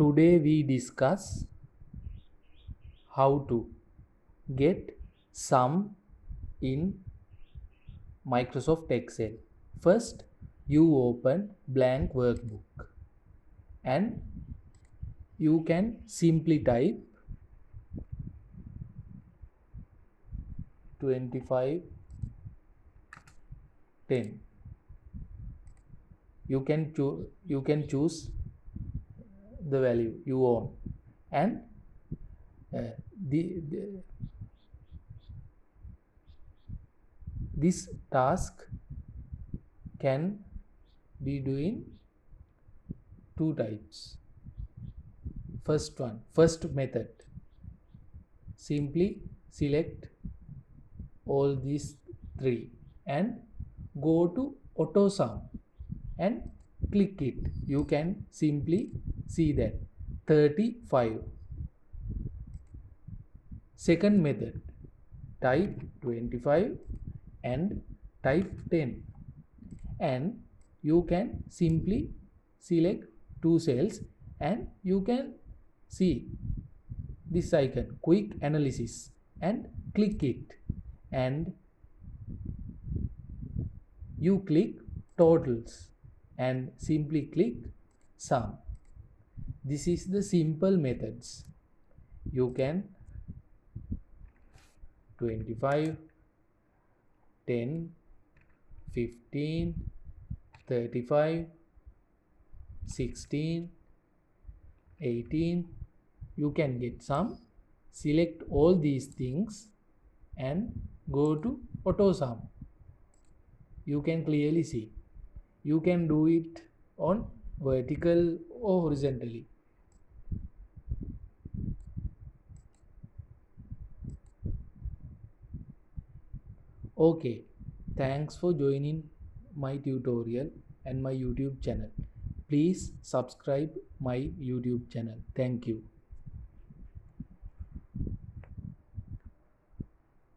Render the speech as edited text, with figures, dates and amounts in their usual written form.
Today we discuss how to get sum in Microsoft Excel. First, you open blank workbook and you can simply type 25 10. You can choose the value you want, and this task can be doing two types. First method, simply select all these three and go to auto sum and click it. You can simply see that 35. Second method, type 25 and type 10, and you can simply select two cells and you can see this icon quick analysis and click it, and you click totals and simply click sum. This is the simple methods. You can 25 10 15 35 16 18. You can get sum. Select all these things and go to auto sum. You can clearly see. You can do it on vertical or horizontally. Okay, thanks for joining my tutorial and my YouTube channel. Please subscribe my YouTube channel. Thank you.